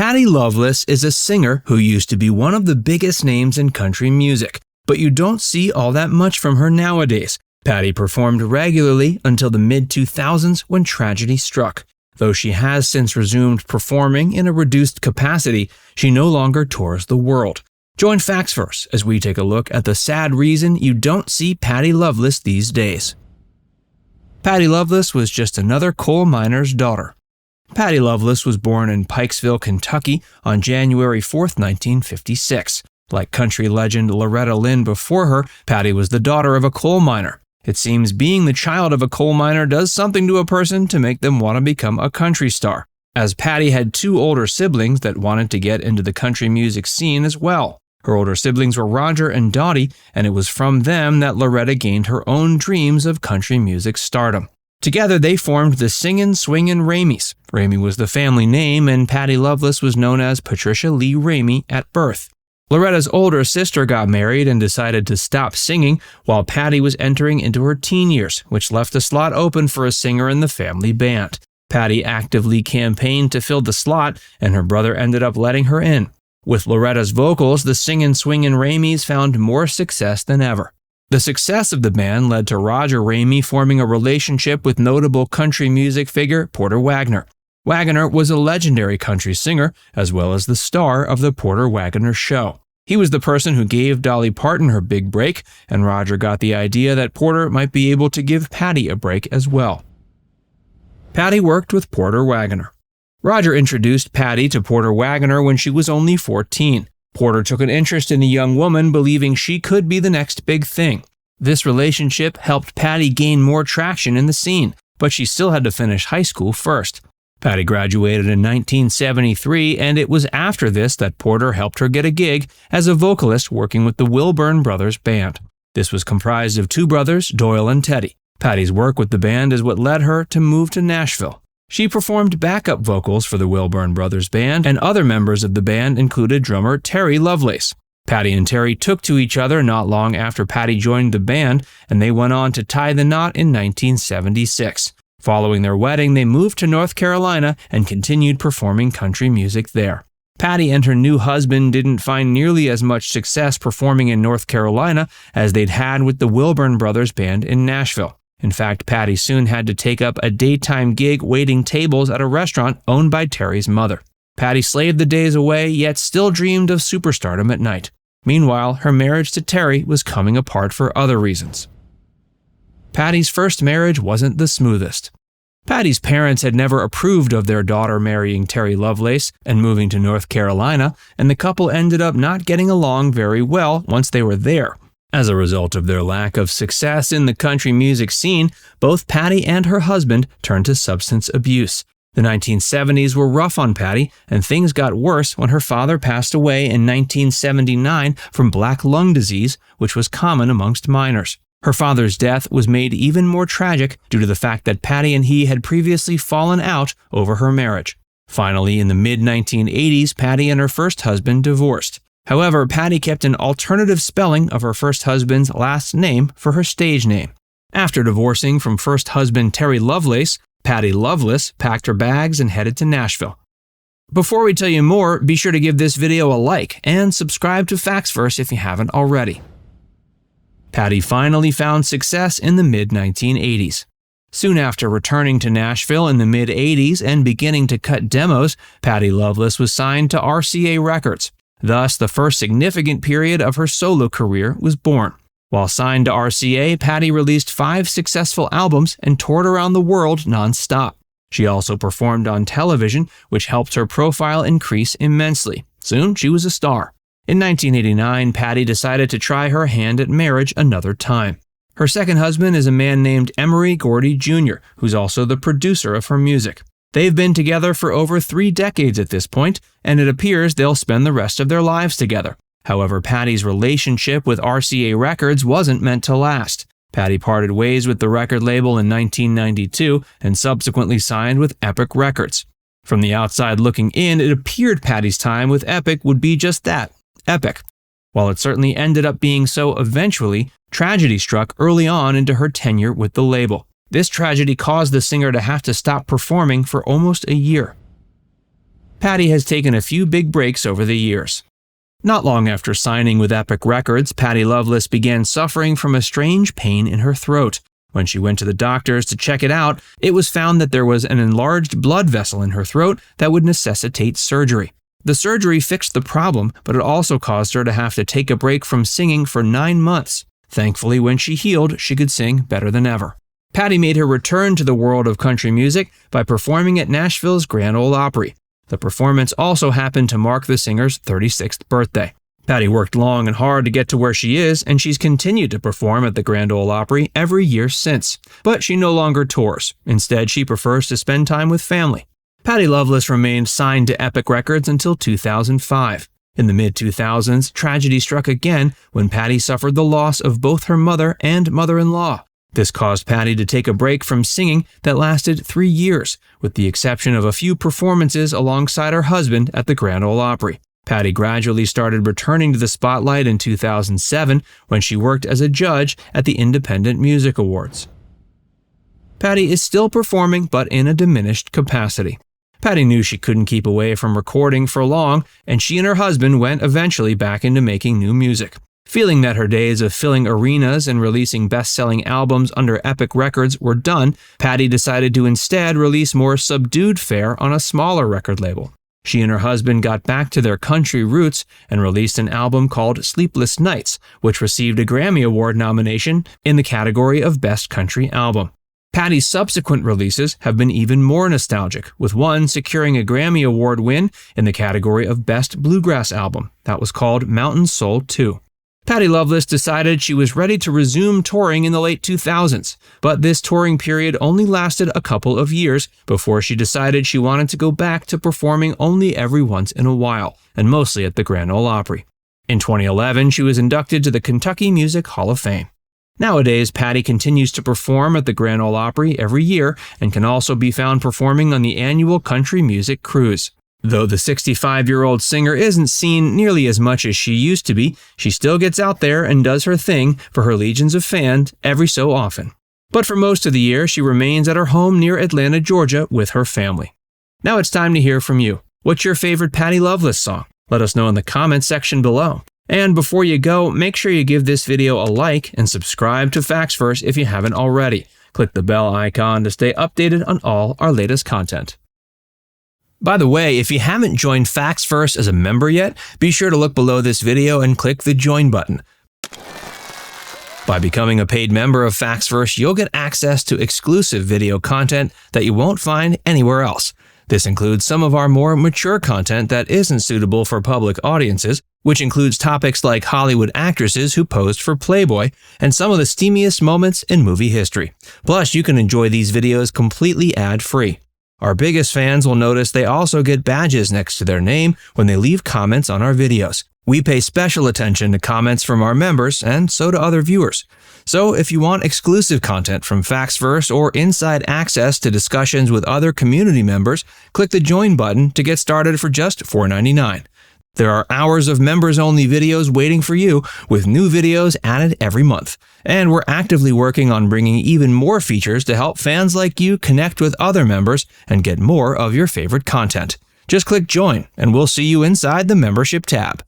Patty Loveless is a singer who used to be one of the biggest names in country music, but you don't see all that much from her nowadays. Patty performed regularly until the mid-2000s when tragedy struck. Though she has since resumed performing in a reduced capacity, she no longer tours the world. Join Factsverse as we take a look at the sad reason you don't see Patty Loveless these days. Patty Loveless was just another coal miner's daughter. Patty Loveless was born in Pikesville, Kentucky on January 4, 1956. Like country legend Loretta Lynn before her, Patty was the daughter of a coal miner. It seems being the child of a coal miner does something to a person to make them want to become a country star, as Patty had two older siblings that wanted to get into the country music scene as well. Her older siblings were Roger and Dottie, and it was from them that Loretta gained her own dreams of country music stardom. Together they formed the Singin' Swingin' Ramies. Ramey was the family name, and Patty Loveless was known as Patricia Lee Ramey at birth. Loretta's older sister got married and decided to stop singing while Patty was entering into her teen years, which left a slot open for a singer in the family band. Patty actively campaigned to fill the slot, and her brother ended up letting her in. With Loretta's vocals, the Singin' Swingin' Ramies found more success than ever. The success of the band led to Roger Ramey forming a relationship with notable country music figure Porter Wagoner. Wagoner was a legendary country singer, as well as the star of the Porter Wagoner Show. He was the person who gave Dolly Parton her big break, and Roger got the idea that Porter might be able to give Patty a break as well. Patty worked with Porter Wagoner. Roger introduced Patty to Porter Wagoner when she was only 14. Porter took an interest in the young woman, believing she could be the next big thing. This relationship helped Patty gain more traction in the scene, but she still had to finish high school first. Patty graduated in 1973, and it was after this that Porter helped her get a gig as a vocalist working with the Wilburn Brothers Band. This was comprised of two brothers, Doyle and Teddy. Patty's work with the band is what led her to move to Nashville. She performed backup vocals for the Wilburn Brothers Band, and other members of the band included drummer Terry Lovelace. Patty and Terry took to each other not long after Patty joined the band, and they went on to tie the knot in 1976. Following their wedding, they moved to North Carolina and continued performing country music there. Patty and her new husband didn't find nearly as much success performing in North Carolina as they'd had with the Wilburn Brothers Band in Nashville. In fact, Patty soon had to take up a daytime gig waiting tables at a restaurant owned by Terry's mother. Patty slaved the days away, yet still dreamed of superstardom at night. Meanwhile, her marriage to Terry was coming apart for other reasons. Patty's first marriage wasn't the smoothest. Patty's parents had never approved of their daughter marrying Terry Lovelace and moving to North Carolina, and the couple ended up not getting along very well once they were there. As a result of their lack of success in the country music scene, both Patty and her husband turned to substance abuse. The 1970s were rough on Patty, and things got worse when her father passed away in 1979 from black lung disease, which was common amongst miners. Her father's death was made even more tragic due to the fact that Patty and he had previously fallen out over her marriage. Finally, in the mid-1980s, Patty and her first husband divorced. However, Patty kept an alternative spelling of her first husband's last name for her stage name. After divorcing from first husband Terry Lovelace, Patty Loveless packed her bags and headed to Nashville. Before we tell you more, be sure to give this video a like and subscribe to Factsverse if you haven't already. Patty finally found success in the mid-1980s. Soon after returning to Nashville in the mid-80s and beginning to cut demos, Patty Loveless was signed to RCA Records. Thus, the first significant period of her solo career was born. While signed to RCA, Patty released 5 successful albums and toured around the world non-stop. She also performed on television, which helped her profile increase immensely. Soon, she was a star. In 1989, Patty decided to try her hand at marriage another time. Her second husband is a man named Emery Gordy Jr., who's also the producer of her music. They've been together for over 3 decades at this point, and it appears they'll spend the rest of their lives together. However, Patty's relationship with RCA Records wasn't meant to last. Patty parted ways with the record label in 1992 and subsequently signed with Epic Records. From the outside looking in, it appeared Patty's time with Epic would be just that, epic. While it certainly ended up being so eventually, tragedy struck early on into her tenure with the label. This tragedy caused the singer to have to stop performing for almost a year. Patty has taken a few big breaks over the years. Not long after signing with Epic Records, Patty Loveless began suffering from a strange pain in her throat. When she went to the doctors to check it out, it was found that there was an enlarged blood vessel in her throat that would necessitate surgery. The surgery fixed the problem, but it also caused her to have to take a break from singing for 9 months. Thankfully, when she healed, she could sing better than ever. Patty made her return to the world of country music by performing at Nashville's Grand Ole Opry. The performance also happened to mark the singer's 36th birthday. Patty worked long and hard to get to where she is, and she's continued to perform at the Grand Ole Opry every year since. But she no longer tours. Instead, she prefers to spend time with family. Patty Loveless remained signed to Epic Records until 2005. In the mid-2000s, tragedy struck again when Patty suffered the loss of both her mother and mother-in-law. This caused Patty to take a break from singing that lasted 3 years, with the exception of a few performances alongside her husband at the Grand Ole Opry. Patty gradually started returning to the spotlight in 2007 when she worked as a judge at the Independent Music Awards. Patty is still performing, but in a diminished capacity. Patty knew she couldn't keep away from recording for long, and she and her husband went eventually back into making new music. Feeling that her days of filling arenas and releasing best-selling albums under Epic Records were done, Patty decided to instead release more subdued fare on a smaller record label. She and her husband got back to their country roots and released an album called Sleepless Nights, which received a Grammy Award nomination in the category of Best Country Album. Patty's subsequent releases have been even more nostalgic, with one securing a Grammy Award win in the category of Best Bluegrass Album. That was called Mountain Soul 2. Patty Loveless decided she was ready to resume touring in the late 2000s, but this touring period only lasted a couple of years before she decided she wanted to go back to performing only every once in a while, and mostly at the Grand Ole Opry. In 2011, she was inducted to the Kentucky Music Hall of Fame. Nowadays, Patty continues to perform at the Grand Ole Opry every year and can also be found performing on the annual Country Music Cruise. Though the 65-year-old singer isn't seen nearly as much as she used to be, she still gets out there and does her thing for her legions of fans every so often. But for most of the year, she remains at her home near Atlanta, Georgia with her family. Now it's time to hear from you. What's your favorite Patty Loveless song? Let us know in the comments section below. And before you go, make sure you give this video a like and subscribe to Facts Verse if you haven't already. Click the bell icon to stay updated on all our latest content. By the way, if you haven't joined Facts Verse as a member yet, be sure to look below this video and click the join button. By becoming a paid member of Facts Verse, you'll get access to exclusive video content that you won't find anywhere else. This includes some of our more mature content that isn't suitable for public audiences, which includes topics like Hollywood actresses who posed for Playboy and some of the steamiest moments in movie history. Plus, you can enjoy these videos completely ad-free. Our biggest fans will notice they also get badges next to their name when they leave comments on our videos. We pay special attention to comments from our members, and so do other viewers. So if you want exclusive content from Factsverse or inside access to discussions with other community members, click the join button to get started for just $4.99. There are hours of members-only videos waiting for you, with new videos added every month. And we're actively working on bringing even more features to help fans like you connect with other members and get more of your favorite content. Just click join, and we'll see you inside the membership tab.